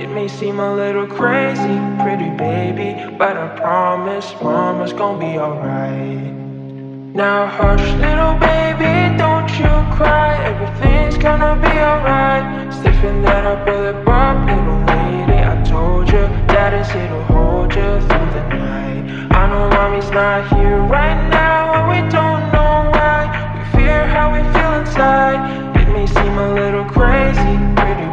It may seem a little crazy, pretty baby, but I promise mama's gonna be alright. Now hush little baby, don't you cry, everything's gonna be alright. Stiffen that up, pull it up, little lady. I told you that is it'll hold you through the night. I know mommy's not here right now, and we don't know why. We fear how we feel inside. It may seem a little crazy, pretty